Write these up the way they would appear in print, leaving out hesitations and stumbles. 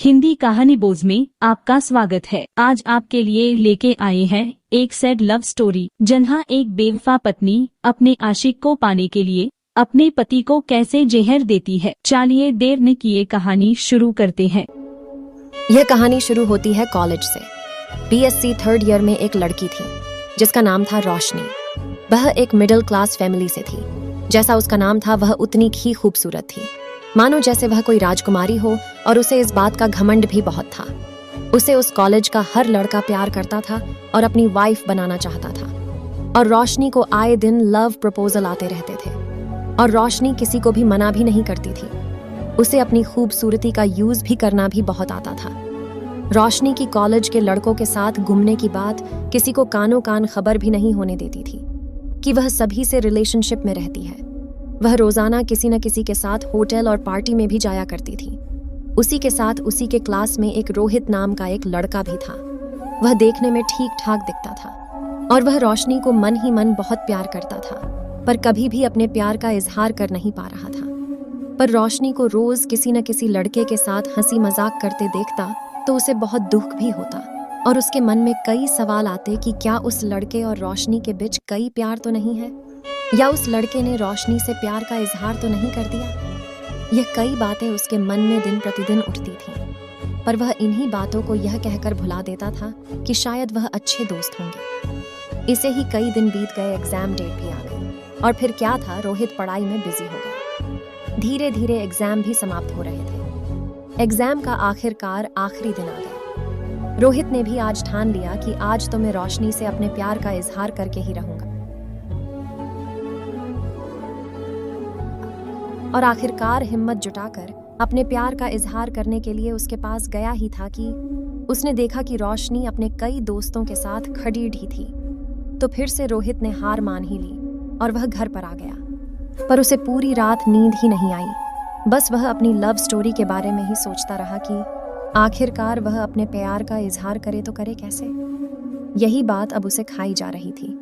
हिंदी कहानी बोझ में आपका स्वागत है। आज आपके लिए लेके आए हैं एक सैड लव स्टोरी, जहाँ एक बेवफा पत्नी अपने आशिक को पाने के लिए अपने पति को कैसे जहर देती है। चलिए देर न किए कहानी शुरू करते हैं। यह कहानी शुरू होती है कॉलेज से। बीएससी थर्ड ईयर में एक लड़की थी जिसका नाम था रोशनी। वह एक मिडिल क्लास फैमिली से थी। जैसा उसका नाम था वह उतनी ही खूबसूरत थी, मानो जैसे वह कोई राजकुमारी हो, और उसे इस बात का घमंड भी बहुत था। उसे उस कॉलेज का हर लड़का प्यार करता था और अपनी वाइफ बनाना चाहता था। और रोशनी को आए दिन लव प्रपोजल आते रहते थे और रोशनी किसी को भी मना भी नहीं करती थी। उसे अपनी खूबसूरती का यूज भी करना भी बहुत आता था। रोशनी की कॉलेज के लड़कों के साथ घूमने की बात किसी को कानों कान खबर भी नहीं होने देती थी कि वह सभी से रिलेशनशिप में रहती है। वह रोजाना किसी न किसी के साथ होटल और पार्टी में भी जाया करती थी। उसी के साथ उसी के क्लास में एक रोहित नाम का एक लड़का भी था। वह देखने में ठीक ठाक दिखता था और वह रोशनी को मन ही मन बहुत प्यार करता था, पर कभी भी अपने प्यार का इजहार कर नहीं पा रहा था। पर रोशनी को रोज किसी न किसी लड़के के साथ हंसी मजाक करते देखता तो उसे बहुत दुख भी होता और उसके मन में कई सवाल आते कि क्या उस लड़के और रोशनी के बीच कई प्यार तो नहीं है, या उस लड़के ने रोशनी से प्यार का इजहार तो नहीं कर दिया। यह कई बातें उसके मन में दिन प्रतिदिन उठती थीं, पर वह इन्हीं बातों को यह कहकर भुला देता था कि शायद वह अच्छे दोस्त होंगे। इसे ही कई दिन बीत गए, एग्जाम डेट भी आ गई और फिर क्या था, रोहित पढ़ाई में बिजी हो गया। धीरे धीरे एग्जाम भी समाप्त हो रहे थे। एग्जाम का आखिरकार आखिरी दिन आ गया। रोहित ने भी आज ठान लिया कि आज तो मैं रोशनी से अपने प्यार का इजहार करके ही रहूंगा। और आखिरकार हिम्मत जुटाकर अपने प्यार का इजहार करने के लिए उसके पास गया ही था कि उसने देखा कि रोशनी अपने कई दोस्तों के साथ खड़ी ढी थी। तो फिर से रोहित ने हार मान ही ली और वह घर पर आ गया। पर उसे पूरी रात नींद ही नहीं आई। बस वह अपनी लव स्टोरी के बारे में ही सोचता रहा कि आखिरकार वह अपने प्यार का इजहार करे तो करे कैसे। यही बात अब उसे खाई जा रही थी।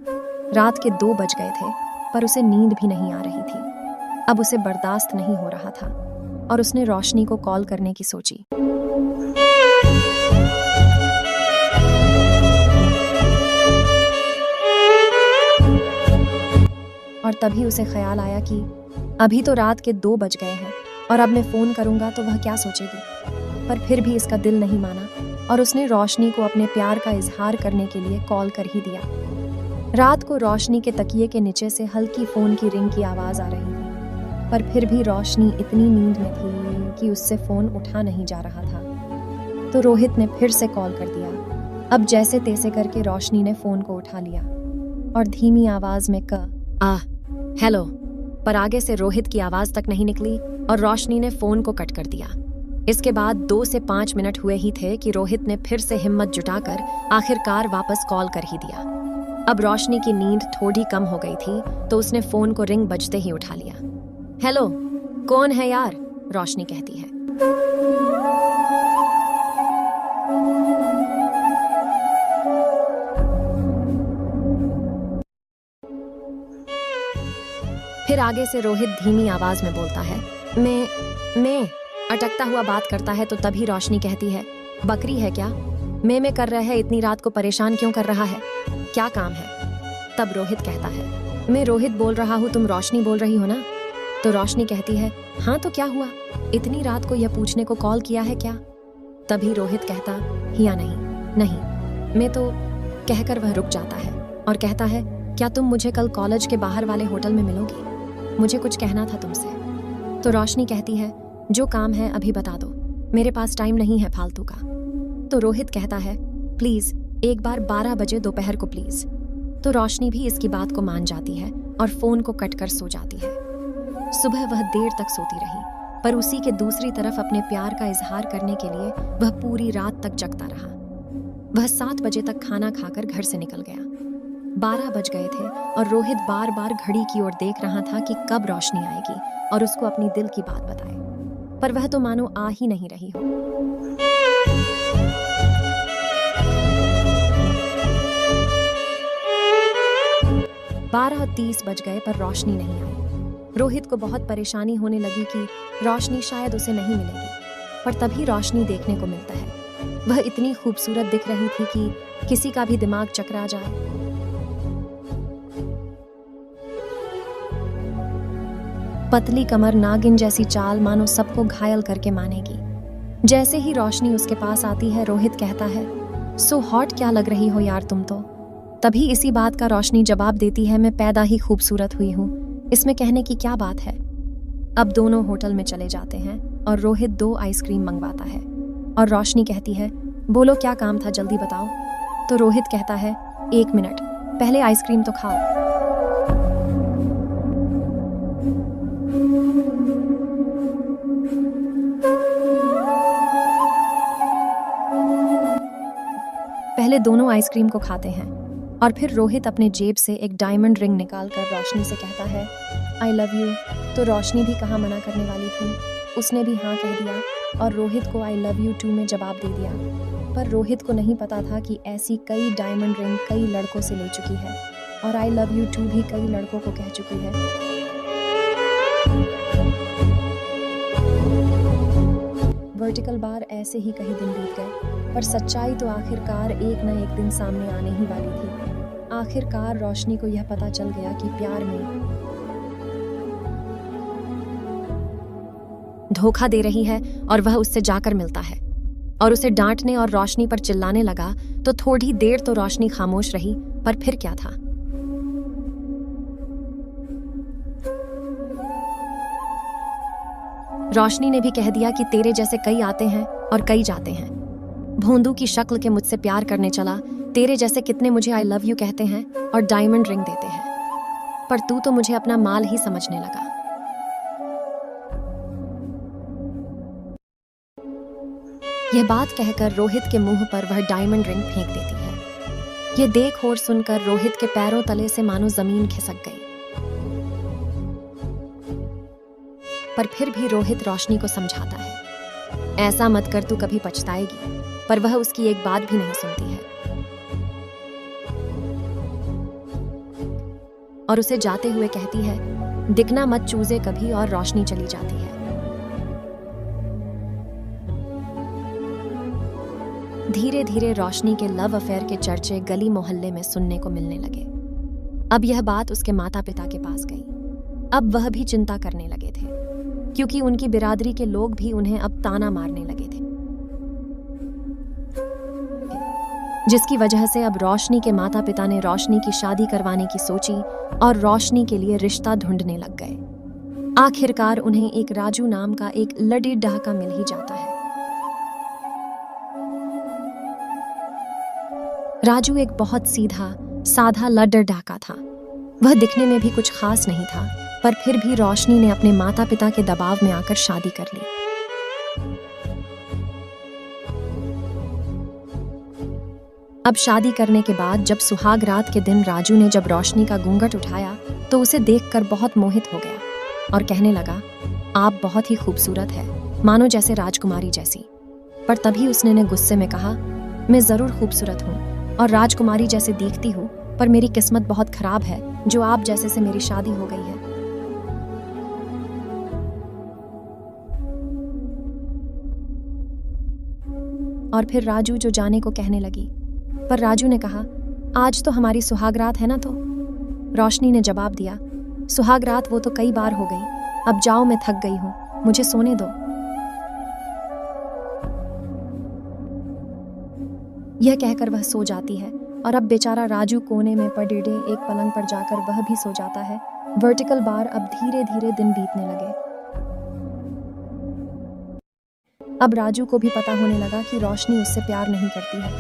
रात के 2 बज गए थे, पर उसे नींद भी नहीं आ रही थी। अब उसे बर्दाश्त नहीं हो रहा था और उसने रोशनी को कॉल करने की सोची। और तभी उसे ख्याल आया कि अभी तो रात के 2 बज गए हैं और अब मैं फोन करूंगा तो वह क्या सोचेगी। पर फिर भी इसका दिल नहीं माना और उसने रोशनी को अपने प्यार का इजहार करने के लिए कॉल कर ही दिया। रात को रोशनी के तकिए के नीचे से हल्की फोन की रिंग की आवाज आ रही थी, पर फिर भी रोशनी इतनी नींद में थी कि उससे फोन उठा नहीं जा रहा था। तो रोहित ने फिर से कॉल कर दिया। अब जैसे तैसे करके रोशनी ने फोन को उठा लिया और धीमी आवाज में हेलो, पर आगे से रोहित की आवाज तक नहीं निकली और रोशनी ने फोन को कट कर दिया। इसके बाद 2 से 5 मिनट हुए ही थे कि रोहित ने फिर से हिम्मत जुटाकर आखिरकार वापस कॉल कर ही दिया। अब रोशनी की नींद थोड़ी कम हो गई थी तो उसने फोन को रिंग बजते ही उठा लिया। हेलो, कौन है यार? रोशनी कहती है। फिर आगे से रोहित धीमी आवाज में बोलता है, मैं अटकता हुआ बात करता है। तो तभी रोशनी कहती है, बकरी है क्या? मैं कर रहा है, इतनी रात को परेशान क्यों कर रहा है? क्या काम है? तब रोहित कहता है, मैं रोहित बोल रहा हूँ, तुम रोशनी बोल रही हो ना? तो रोशनी कहती है, हाँ तो क्या हुआ, इतनी रात को यह पूछने को कॉल किया है क्या? तभी रोहित कहता, या नहीं मैं तो, कहकर वह रुक जाता है और कहता है, क्या तुम मुझे कल कॉलेज के बाहर वाले होटल में मिलोगी? मुझे कुछ कहना था तुमसे। तो रोशनी कहती है, जो काम है अभी बता दो, मेरे पास टाइम नहीं है फालतू का। तो रोहित कहता है, प्लीज एक बार 12 बजे दोपहर को प्लीज। तो रोशनी भी इसकी बात को मान जाती है और फोन को कट कर सो जाती है। सुबह वह देर तक सोती रही, पर उसी के दूसरी तरफ अपने प्यार का इजहार करने के लिए वह पूरी रात तक जगता रहा। वह 7 बजे तक खाना खाकर घर से निकल गया। 12 बज गए थे और रोहित बार बार घड़ी की ओर देख रहा था कि कब रोशनी आएगी और उसको अपनी दिल की बात बताए, पर वह तो मानो आ ही नहीं रही हो। बारह 30 बज गए पर रोशनी नहीं आई। रोहित को बहुत परेशानी होने लगी कि रोशनी शायद उसे नहीं मिलेगी, पर तभी रोशनी देखने को मिलता है। वह इतनी खूबसूरत दिख रही थी कि किसी का भी दिमाग चकरा जाए। पतली कमर, नागिन जैसी चाल, मानो सबको घायल करके मानेगी। जैसे ही रोशनी उसके पास आती है, रोहित कहता है, सो हॉट क्या लग रही हो यार तुम तो। तभी इसी बात का रोशनी जवाब देती है, मैं पैदा ही खूबसूरत हुई हूँ, इसमें कहने की क्या बात है। अब दोनों होटल में चले जाते हैं और रोहित 2 आइसक्रीम मंगवाता है और रोशनी कहती है, बोलो क्या काम था, जल्दी बताओ। तो रोहित कहता है, 1 मिनट, पहले आइसक्रीम तो खाओ। पहले दोनों आइसक्रीम को खाते हैं और फिर रोहित अपने जेब से एक डायमंड रिंग निकालकर रोशनी से कहता है, आई लव यू। तो रोशनी भी कहाँ मना करने वाली थी, उसने भी हाँ कह दिया और रोहित को आई लव यू टू में जवाब दे दिया। पर रोहित को नहीं पता था कि ऐसी कई डायमंड रिंग कई लड़कों से ले चुकी है और आई लव यू टू भी कई लड़कों को कह चुकी है। वर्टिकल बार ऐसे ही कई दिन बीत गए, पर सच्चाई तो आखिरकार एक न एक दिन सामने आने ही वाली थी। आखिरकार रोशनी को यह पता चल गया कि प्यार में धोखा दे रही है और वह उससे जाकर मिलता है और उसे डांटने और रोशनी पर चिल्लाने लगा। तो थोड़ी देर तो रोशनी खामोश रही, पर फिर क्या था। रोशनी ने भी कह दिया कि तेरे जैसे कई आते हैं और कई जाते हैं। भोंदू की शक्ल के मुझसे प्यार करने चला, तेरे जैसे कितने मुझे आई लव यू कहते हैं और डायमंड रिंग देते हैं, पर तू तो मुझे अपना माल ही समझने लगा। यह बात कहकर रोहित के मुंह पर वह डायमंड रिंग फेंक देती है। यह देख और सुनकर रोहित के पैरों तले से मानो जमीन खिसक गई, पर फिर भी रोहित रोशनी को समझाता है, ऐसा मत कर, तू कभी पछताएगी। पर वह उसकी एक बात भी नहीं सुनती है और उसे जाते हुए कहती है, दिखना मत चूजे कभी, और रोशनी चली जाती है। धीरे धीरे रोशनी के लव अफेयर के चर्चे गली मोहल्ले में सुनने को मिलने लगे। अब यह बात उसके माता पिता के पास गई। अब वह भी चिंता करने लगे थे, क्योंकि उनकी बिरादरी के लोग भी उन्हें अब ताना मारने लगे थे, जिसकी वजह से अब रोशनी के माता पिता ने रोशनी की शादी करवाने की सोची और रोशनी के लिए रिश्ता ढूंढने लग गए। आखिरकार उन्हें एक राजू नाम का एक लड़ी डहाका मिल ही जाता है। राजू एक बहुत सीधा साधा लड्डर डाका था। वह दिखने में भी कुछ खास नहीं था, पर फिर भी रोशनी ने अपने माता पिता के दबाव में आकर शादी कर ली। अब शादी करने के बाद जब सुहाग रात के दिन राजू ने जब रोशनी का घूंघट उठाया तो उसे देखकर बहुत मोहित हो गया और कहने लगा, आप बहुत ही खूबसूरत है, मानो जैसे राजकुमारी जैसी। पर तभी उसने ने गुस्से में कहा, मैं जरूर खूबसूरत हूँ और राजकुमारी जैसे दिखती हूँ, पर मेरी किस्मत बहुत खराब है जो आप जैसे से मेरी शादी हो गई है। और फिर राजू जो जाने को कहने लगी, पर राजू ने कहा, आज तो हमारी सुहागरात है ना। तो रोशनी ने जवाब दिया, सुहागरात वो तो कई बार हो गई, अब जाओ, मैं थक गई हूँ, मुझे सोने दो। यह कहकर वह सो जाती है और अब बेचारा राजू कोने में पड़े एक पलंग पर जाकर वह भी सो जाता है। वर्टिकल बार अब धीरे धीरे दिन बीतने लगे। अब राजू को भी पता होने लगा कि रोशनी उससे प्यार नहीं करती है,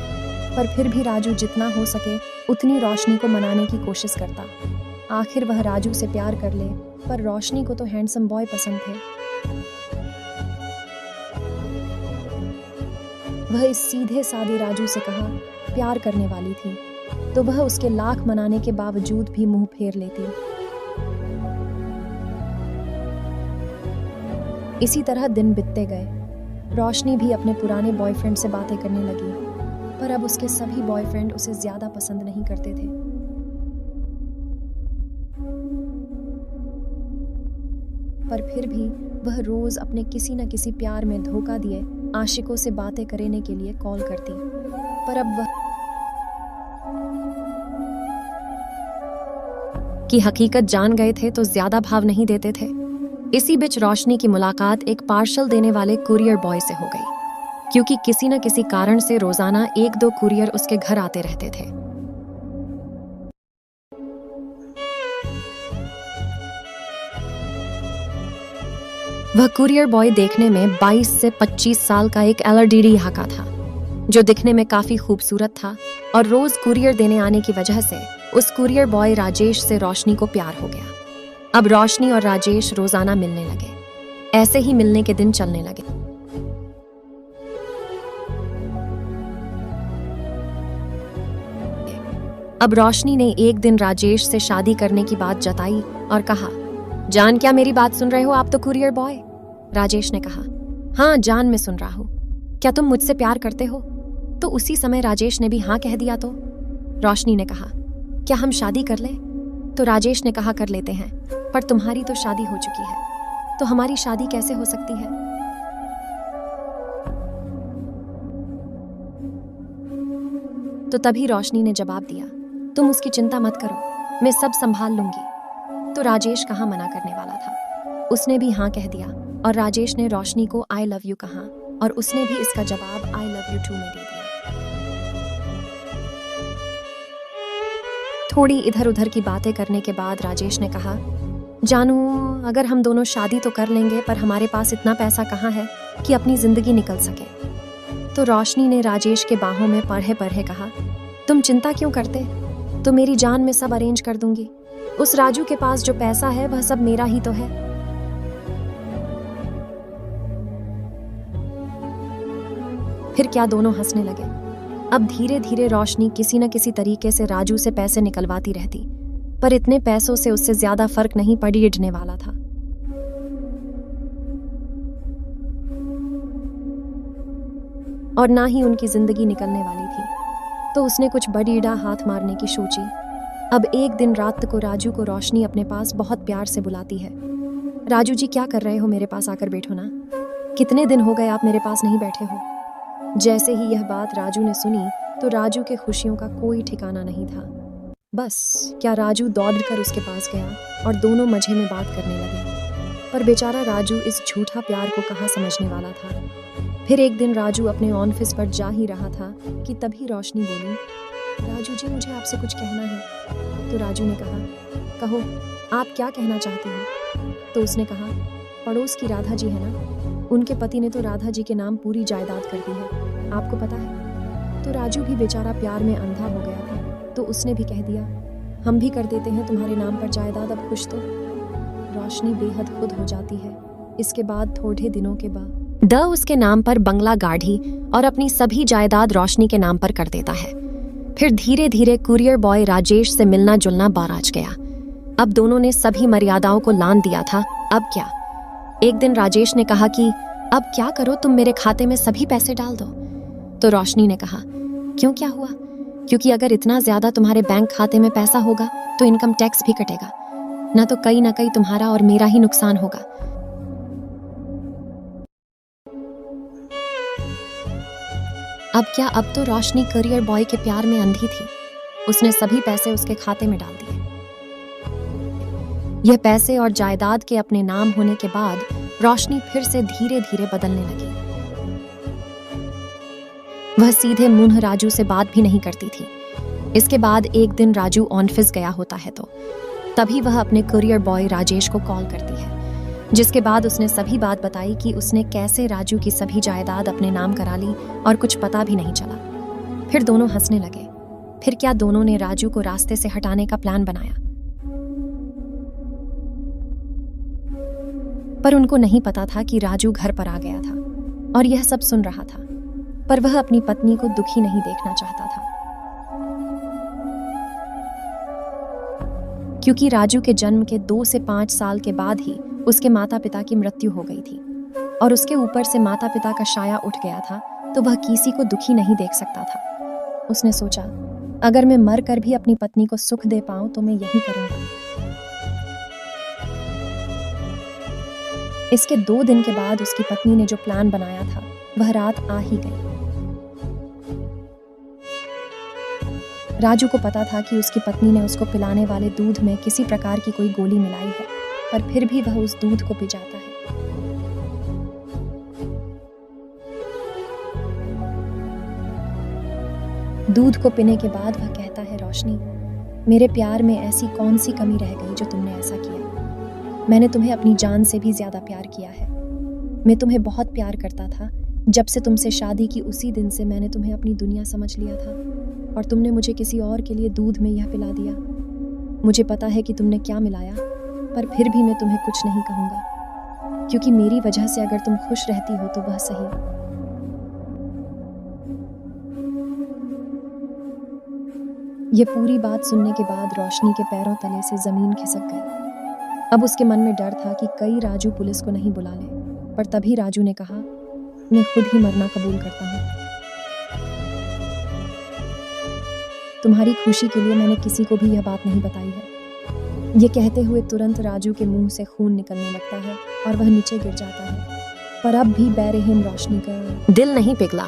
पर फिर भी राजू जितना हो सके उतनी रोशनी को मनाने की कोशिश करता। आखिर वह राजू से प्यार कर ले, पर रोशनी को तो हैंडसम बॉय पसंद थे। वह इस सीधे सादे राजू से कहा प्यार करने वाली थी, तो वह उसके लाख मनाने के बावजूद भी मुंह फेर लेती। इसी तरह दिन बीतते गए। रोशनी भी अपने पुराने बॉयफ्रेंड से बातें करने लगी, पर अब उसके सभी बॉयफ्रेंड उसे ज्यादा पसंद नहीं करते थे। पर फिर भी वह रोज अपने किसी न किसी प्यार में धोखा दिए आशिकों से बातें करने के लिए कॉल करती, पर अब वह की हकीकत जान गए थे तो ज्यादा भाव नहीं देते थे। इसी बीच रोशनी की मुलाकात एक पार्सल देने वाले कुरियर बॉय से हो गई, क्योंकि किसी न किसी कारण से रोजाना 1-2 कुरियर उसके घर आते रहते थे। वह कुरियर बॉय देखने में 22 से 25 साल का एक एलडीडी यहाँ का था, जो दिखने में काफी खूबसूरत था, और रोज कुरियर देने आने की वजह से उस कुरियर बॉय राजेश से रोशनी को प्यार हो गया। अब रोशनी और राजेश रोजाना मिलने लगे। ऐसे ही मिलने के दिन चलने लगे। अब रोशनी ने एक दिन राजेश से शादी करने की बात जताई और कहा, जान क्या मेरी बात सुन रहे हो? आप तो कुरियर बॉय। राजेश ने कहा, हाँ जान मैं सुन रहा हूं। क्या तुम मुझसे प्यार करते हो? तो उसी समय राजेश ने भी हाँ कह दिया। तो रोशनी ने कहा, क्या हम शादी कर लें? तो राजेश ने कहा, कर लेते हैं, पर तुम्हारी तो शादी हो चुकी है, तो हमारी शादी कैसे हो सकती है? तो तभी रोशनी ने जवाब दिया, तुम उसकी चिंता मत करो, मैं सब संभाल लूंगी। तो राजेश कहाँ मना करने वाला था, उसने भी हाँ कह दिया, और राजेश ने रोशनी को आई लव यू कहा, और उसने भी इसका जवाब आई लव यू टू में दे दिया। थोड़ी इधर उधर की बातें करने के बाद राजेश ने कहा, जानू अगर हम दोनों शादी तो कर लेंगे, पर हमारे पास इतना पैसा कहाँ है कि अपनी जिंदगी निकल सके। तो रोशनी ने राजेश के बाहों में पढ़े पढ़े कहा, तुम चिंता क्यों करते, तो मेरी जान में सब अरेंज कर दूंगी। उस राजू के पास जो पैसा है वह सब मेरा ही तो है। फिर क्या दोनों हंसने लगे। अब धीरे धीरे रोशनी किसी न किसी तरीके से राजू से पैसे निकलवाती रहती, पर इतने पैसों से उससे ज्यादा फर्क नहीं पड़ने वाला था। और ना ही उनकी जिंदगी निकलने वाली थी। तो उसने कुछ बड़ीड़ा हाथ मारने की सोची। अब एक दिन रात को राजू को रोशनी अपने पास बहुत प्यार से बुलाती है, राजू जी क्या कर रहे हो, मेरे पास आकर बैठो ना, कितने दिन हो गए आप मेरे पास नहीं बैठे हो। जैसे ही यह बात राजू ने सुनी तो राजू के खुशियों का कोई ठिकाना नहीं था। बस क्या राजू दौड़कर उसके पास गया और दोनों मजे में बात करने लगे। पर बेचारा राजू इस झूठा प्यार को कहाँ समझने वाला था। फिर एक दिन राजू अपने ऑफिस पर जा ही रहा था कि तभी रोशनी बोली, राजू जी मुझे आपसे कुछ कहना है। तो राजू ने कहा, कहो आप क्या कहना चाहते हो। तो उसने कहा, पड़ोस की राधा जी है ना, उनके पति ने तो राधा जी के नाम पूरी जायदाद कर दी है, आपको पता है। तो राजू भी बेचारा प्यार में अंधा हो गया था, तो उसने भी कह दिया, हम भी कर देते हैं तुम्हारे नाम पर जायदाद, अब खुश तो। रोशनी बेहद खुद हो जाती है। इसके बाद थोड़े दिनों के बाद उसके नाम पर बंगला गाढ़ी और अपनी सभी जायदाद रोशनी के नाम पर कर देता है। फिर धीरे धीरे कुरियर बॉय राजेश से मिलना जुलना बाराज गया। अब दोनों ने सभी मर्यादाओं को लान दिया था। अब क्या, एक दिन राजेश ने कहा कि अब क्या करो, तुम मेरे खाते में सभी पैसे डाल दो। तो रोशनी ने कहा, क्यों क्या हुआ? क्योंकि अगर इतना ज्यादा तुम्हारे बैंक खाते में पैसा होगा तो इनकम टैक्स भी कटेगा, ना तो कहीं ना कहीं तुम्हारा और मेरा ही नुकसान होगा। अब क्या, अब तो रोशनी करियर बॉय के प्यार में अंधी थी। उसने सभी पैसे उसके खाते में डाल दिए। यह पैसे और जायदाद के अपने नाम होने के बाद रोशनी फिर से धीरे धीरे बदलने लगी। वह सीधे मुंह राजू से बात भी नहीं करती थी। इसके बाद एक दिन राजू ऑफिस गया होता है, तो तभी वह अपने कुरियर बॉय राजेश को कॉल करती है, जिसके बाद उसने सभी बात बताई कि उसने कैसे राजू की सभी जायदाद अपने नाम करा ली और कुछ पता भी नहीं चला। फिर दोनों हंसने लगे। फिर क्या, दोनों ने राजू को रास्ते से हटाने का प्लान बनाया, पर उनको नहीं पता था कि राजू घर पर आ गया था और यह सब सुन रहा था, पर वह अपनी पत्नी को दुखी नहीं देखना चाहता था, क्योंकि राजू के जन्म के 2 से 5 साल के बाद ही उसके माता पिता की मृत्यु हो गई थी और उसके ऊपर से माता पिता का साया उठ गया था, तो वह किसी को दुखी नहीं देख सकता था। उसने सोचा, अगर मैं मर कर भी अपनी पत्नी को सुख दे पाऊं तो मैं यही करूंगा। इसके 2 दिन के बाद उसकी पत्नी ने जो प्लान बनाया था वह रात आ ही गई। राजू को पता था कि उसकी पत्नी ने उसको पिलाने वाले दूध में किसी प्रकार की कोई गोली मिलाई है, पर फिर भी वह उस दूध को पी जाता है। दूध को पीने के बाद वह कहता है, रोशनी, मेरे प्यार में ऐसी कौन सी कमी रह गई जो तुमने ऐसा किया? मैंने तुम्हें अपनी जान से भी ज्यादा प्यार किया है। मैं तुम्हें बहुत प्यार करता था। जब से तुमसे शादी की उसी दिन से मैंने तुम्हें अपनी दुनिया समझ लिया था, और तुमने मुझे किसी और के लिए दूध में यह पिला दिया। मुझे पता है कि तुमने क्या मिलाया, पर फिर भी मैं तुम्हें कुछ नहीं कहूँगा, क्योंकि मेरी वजह से अगर तुम खुश रहती हो तो वह सही। ये पूरी बात सुनने के बाद रोशनी के पैरों तले से जमीन खिसक गई। अब उसके मन में डर था कि कहीं राजू पुलिस को नहीं बुला ले, पर तभी राजू ने कहा, मैं खुद ही मरना कबूल करता हूँ। तुम्हारी खुशी के लिए मैंने किसी को भी यह बात नहीं बताई है। ये कहते हुए तुरंत राजू के मुंह से खून निकलने लगता है और वह नीचे गिर जाता है, पर अब भी बेरहम रोशनी का दिल नहीं पिघला।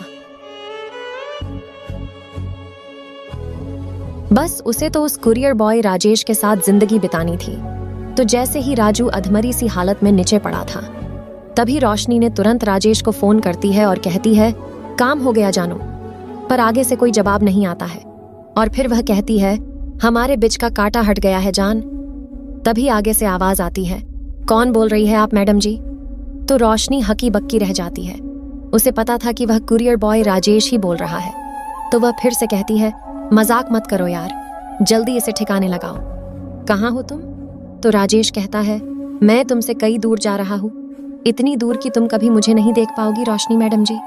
बस उसे तो उस कुरियर बॉय राजेश के साथ जिंदगी बितानी थी। तो जैसे ही राजू अधमरी सी हालत में नीचे पड़ा था, तभी रोशनी ने तुरंत राजेश को फोन करती है और कहती है, काम हो गया जानू। पर आगे से कोई जवाब नहीं आता है, और फिर वह कहती है, हमारे बिच का कांटा हट गया है जान। तभी आगे से आवाज आती है, कौन बोल रही है आप मैडम जी? तो रोशनी हकी बक्की रह जाती है। उसे पता था कि वह कुरियर बॉय राजेश ही बोल रहा है। तो वह फिर से कहती है, मजाक मत करो यार, जल्दी इसे ठिकाने लगाओ। कहाँ हो तुम? तो राजेश कहता है, मैं तुमसे कई दूर जा रहा हूँ, इतनी दूर कि तुम कभी मुझे नहीं देख पाओगी रोशनी मैडम जी।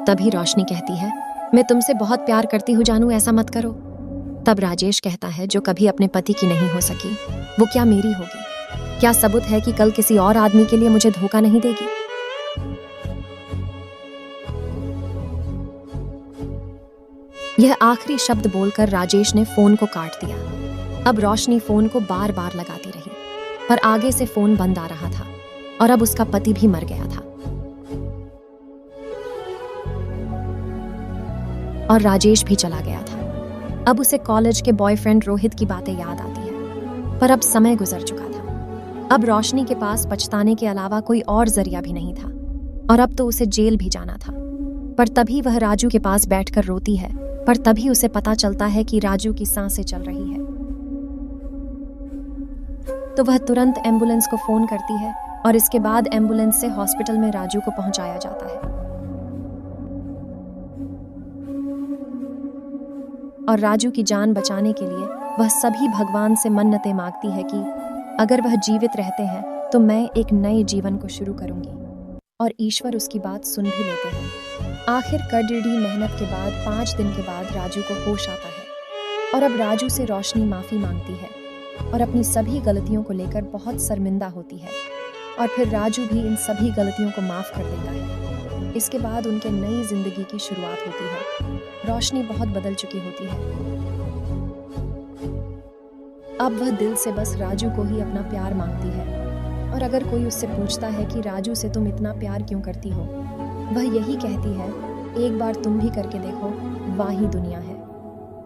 तभी रोशनी कहती है, मैं तुमसे बहुत प्यार करती हूँ जानू, ऐसा मत करो। तब राजेश कहता है, जो कभी अपने पति की नहीं हो सकी वो क्या मेरी होगी? क्या सबूत है कि कल किसी और आदमी के लिए मुझे धोखा नहीं देगी? यह आखिरी शब्द बोलकर राजेश ने फोन को काट दिया। अब रोशनी फोन को बार बार लगाती रही, पर आगे से फोन बंद आ रहा था और अब उसका पति भी मर गया था और राजेश भी चला गया था। अब उसे कॉलेज के बॉयफ्रेंड रोहित की बातें याद आती है, पर अब समय गुजर चुका था। अब रोशनी के पास पछताने के अलावा कोई और जरिया भी नहीं था, और अब तो उसे जेल भी जाना था। पर तभी वह राजू के पास बैठकर रोती है, पर तभी उसे पता चलता है कि राजू की सांसें चल रही है। तो वह तुरंत एम्बुलेंस को फोन करती है और इसके बाद एम्बुलेंस से हॉस्पिटल में राजू को पहुंचाया जाता है। और राजू की जान बचाने के लिए वह सभी भगवान से मन्नतें मांगती है कि अगर वह जीवित रहते हैं तो मैं एक नए जीवन को शुरू करूंगी। और ईश्वर उसकी बात सुन भी लेते हैं। आखिर कड़ड़ी मेहनत के बाद 5 दिन के बाद राजू को होश आता है, और अब राजू से रोशनी माफी मांगती है और अपनी सभी गलतियों को लेकर बहुत शर्मिंदा होती है। और फिर राजू भी इन सभी गलतियों को माफ कर देता है। इसके बाद उनके नई जिंदगी की शुरुआत होती है। रोशनी बहुत बदल चुकी होती है। अब वह दिल से बस राजू को ही अपना प्यार मांगती है, और अगर कोई उससे पूछता है कि राजू से तुम इतना प्यार क्यों करती हो, वह यही कहती है, एक बार तुम भी करके देखो, वही दुनिया है।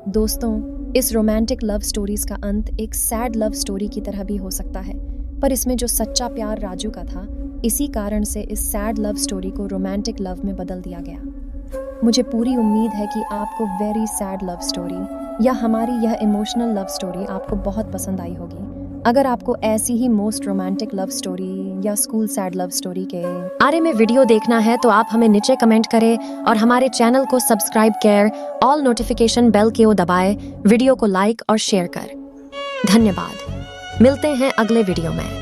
दोस्तों, इस रोमांटिक लव स्टोरीज का अंत एक सैड लव स्टोरी की तरह भी हो सकता है, पर इसमें जो सच्चा प्यार राजू का था, इसी कारण से इस सैड लव स्टोरी को रोमांटिक लव में बदल दिया गया। मुझे पूरी उम्मीद है कि आपको वेरी सैड लव स्टोरी या हमारी यह इमोशनल लव स्टोरी आपको बहुत पसंद आई होगी। अगर आपको ऐसी ही मोस्ट रोमांटिक लव स्टोरी या स्कूल सैड लव स्टोरी के बारे में वीडियो देखना है तो आप हमें नीचे कमेंट करें और हमारे चैनल को सब्सक्राइब कर ऑल नोटिफिकेशन बेल को दबाएं, वीडियो को लाइक और शेयर कर। धन्यवाद। मिलते हैं अगले वीडियो में।